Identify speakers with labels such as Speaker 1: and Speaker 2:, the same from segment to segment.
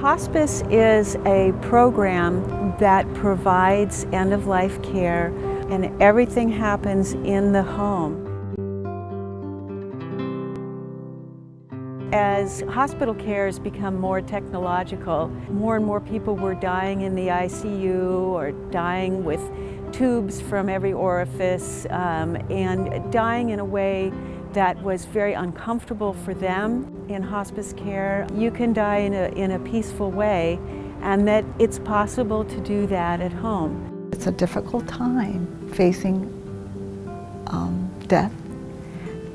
Speaker 1: Hospice is a program that provides end-of-life care, and everything happens in the home. As hospital care has become more technological, more and more people were dying in the ICU or dying with tubes from every orifice and dying in a way that was very uncomfortable for them. In hospice care, you can die in a peaceful way, and that it's possible to do that at home.
Speaker 2: It's a difficult time facing death,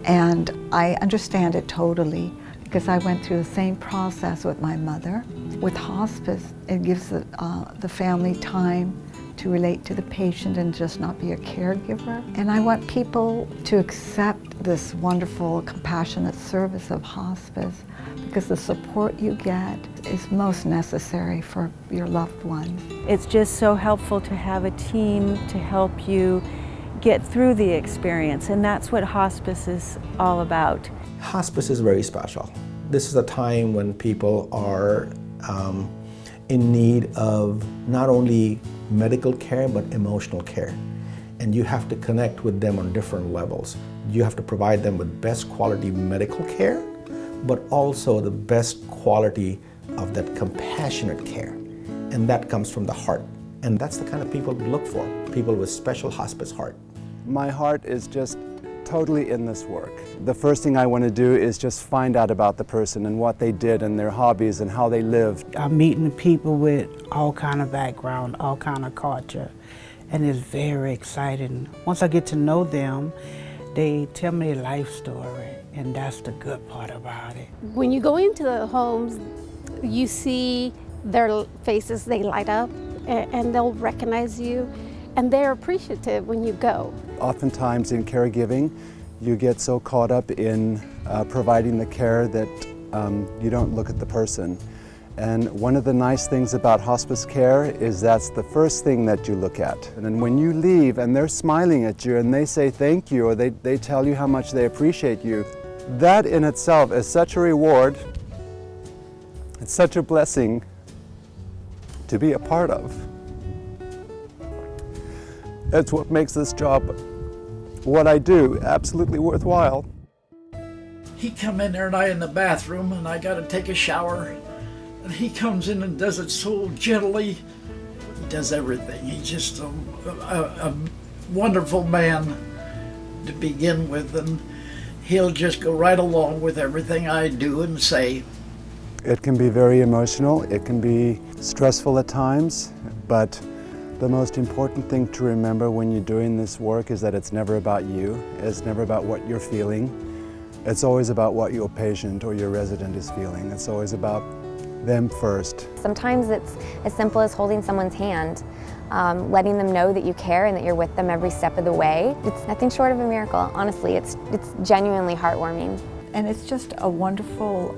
Speaker 2: and I understand it totally because I went through the same process with my mother. With hospice, it gives the family time to relate to the patient and just not be a caregiver. And I want people to accept this wonderful, compassionate service of hospice because the support you get is most necessary for your loved ones.
Speaker 1: It's just so helpful to have a team to help you get through the experience, and that's what hospice is all about.
Speaker 3: Hospice is very special. This is a time when people are in need of not only medical care, but emotional care. And you have to connect with them on different levels. You have to provide them with best quality medical care, but also the best quality of that compassionate care. And that comes from the heart. And that's the kind of people we look for, people with special hospice heart.
Speaker 4: My heart is just totally in this work. The first thing I want to do is just find out about the person and what they did and their hobbies and how they lived.
Speaker 5: I'm meeting people with all kind of background, all kind of culture, and it's very exciting. Once I get to know them, they tell me their life story, and that's the good part about it.
Speaker 6: When you go into the homes, you see their faces, they light up, and they'll recognize you, and they're appreciative when you go.
Speaker 4: Oftentimes in caregiving, you get so caught up in providing the care that you don't look at the person. And one of the nice things about hospice care is that's the first thing that you look at. And then when you leave and they're smiling at you and they say thank you, or they tell you how much they appreciate you, that in itself is such a reward. It's such a blessing to be a part of. It's what makes this job, what I do, absolutely worthwhile.
Speaker 7: He come in there and I in the bathroom and I got to take a shower, and he comes in and does it so gently. He does everything. He's just a wonderful man to begin with, and he'll just go right along with everything I do and say.
Speaker 4: It can be very emotional. It can be stressful at times, but the most important thing to remember when you're doing this work is that it's never about you. It's never about what you're feeling. It's always about what your patient or your resident is feeling. It's always about them first.
Speaker 8: Sometimes it's as simple as holding someone's hand, letting them know that you care and that you're with them every step of the way. It's nothing short of a miracle. Honestly, it's genuinely heartwarming.
Speaker 2: And it's just a wonderful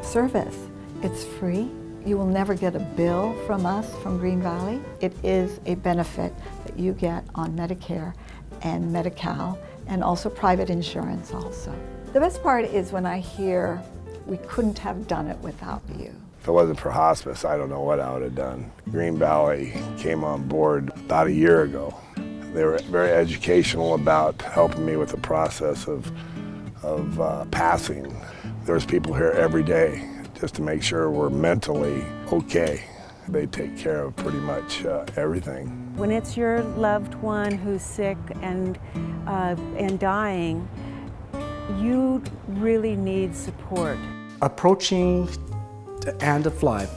Speaker 2: service. It's free. You will never get a bill from us, from Green Valley. It is a benefit that you get on Medicare and Medi-Cal, and also private insurance also. The best part is when I hear, we couldn't have done it without you.
Speaker 9: If it wasn't for hospice, I don't know what I would have done. Green Valley came on board about a year ago. They were very educational about helping me with the process of passing. There's people here every day just to make sure we're mentally okay. They take care of pretty much everything.
Speaker 1: When it's your loved one who's sick and dying, you really need support.
Speaker 10: Approaching the end of life,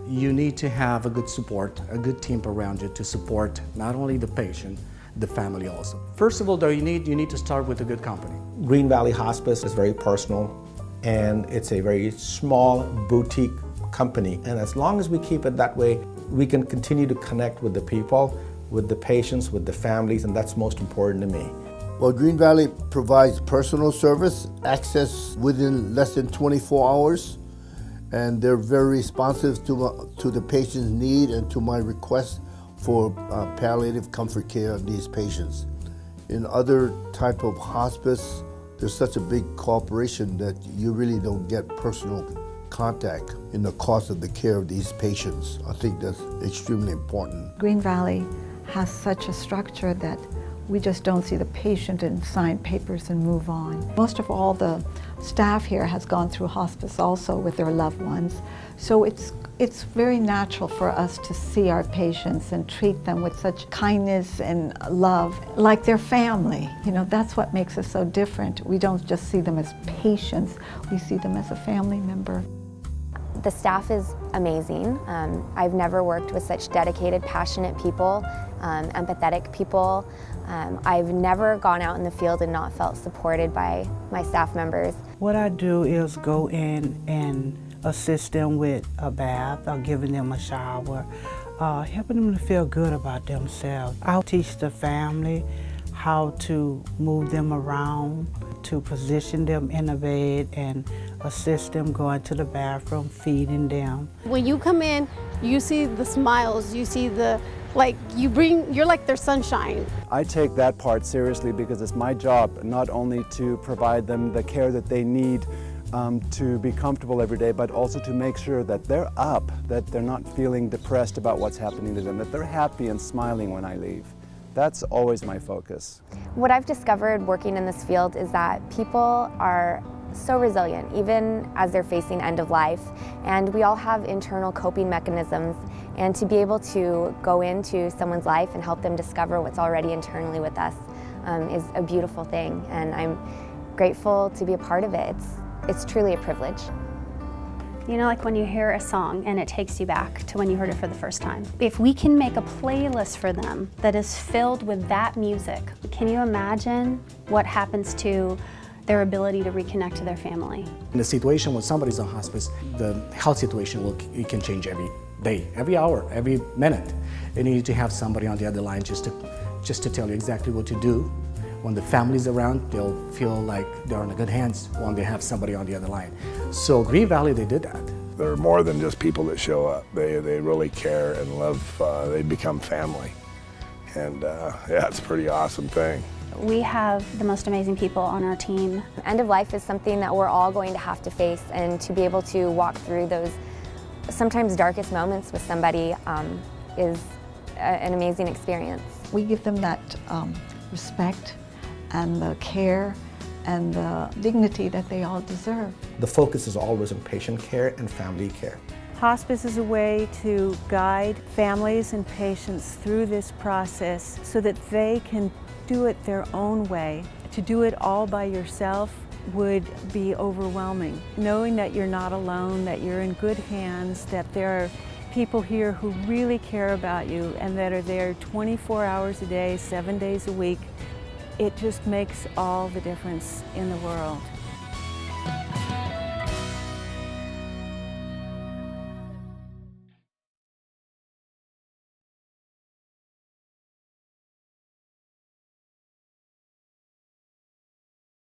Speaker 10: you need to have a good support, a good team around you to support not only the patient, the family also. First of all, though, you need to start with a good company.
Speaker 3: Green Valley Hospice is very personal, and it's a very small boutique company. And as long as we keep it that way, we can continue to connect with the people, with the patients, with the families, and that's most important to me.
Speaker 11: Well, Green Valley provides personal service, access within less than 24 hours, and they're very responsive to the patient's need and to my request for palliative comfort care of these patients. In other type of hospice, there's such a big cooperation that you really don't get personal contact in the cost of the care of these patients. I think that's extremely important.
Speaker 2: Green Valley has such a structure that we just don't see the patient and sign papers and move on. Most of all the staff here has gone through hospice also with their loved ones. So it's very natural for us to see our patients and treat them with such kindness and love, like their family. You know, that's what makes us so different. We don't just see them as patients, we see them as a family member.
Speaker 8: The staff is amazing. I've never worked with such dedicated, passionate people, empathetic people. I've never gone out in the field and not felt supported by my staff members.
Speaker 5: What I do is go in and assist them with a bath or giving them a shower, helping them to feel good about themselves. I'll teach the family how to move them around, to position them in a bed and assist them going to the bathroom, feeding them.
Speaker 6: When you come in, you see the smiles, you see the, you're like their sunshine.
Speaker 4: I take that part seriously because it's my job not only to provide them the care that they need to be comfortable every day, but also to make sure that they're up, that they're not feeling depressed about what's happening to them, that they're happy and smiling when I leave. That's always my focus.
Speaker 8: What I've discovered working in this field is that people are so resilient, even as they're facing end of life. And we all have internal coping mechanisms. And to be able to go into someone's life and help them discover what's already internally with us is a beautiful thing. And I'm grateful to be a part of it. It's truly a privilege.
Speaker 12: You know, like when you hear a song and it takes you back to when you heard it for the first time. If we can make a playlist for them that is filled with that music, can you imagine what happens to their ability to reconnect to their family?
Speaker 10: In the situation when somebody's on hospice, the health situation it can change every day, every hour, every minute. And you need to have somebody on the other line just to tell you exactly what to do. When the family's around, they'll feel like they're in good hands when they have somebody on the other line. So Green Valley, they did that.
Speaker 9: They're more than just people that show up. They really care and love, they become family. And yeah, it's a pretty awesome thing.
Speaker 12: We have the most amazing people on our team.
Speaker 8: End of life is something that we're all going to have to face, and to be able to walk through those sometimes darkest moments with somebody is an amazing experience.
Speaker 2: We give them that respect and the care and the dignity that they all deserve.
Speaker 3: The focus is always on patient care and family care.
Speaker 1: Hospice is a way to guide families and patients through this process so that they can do it their own way. To do it all by yourself would be overwhelming. Knowing that you're not alone, that you're in good hands, that there are people here who really care about you and that are there 24 hours a day, 7 days a week, it just makes all the difference in the world.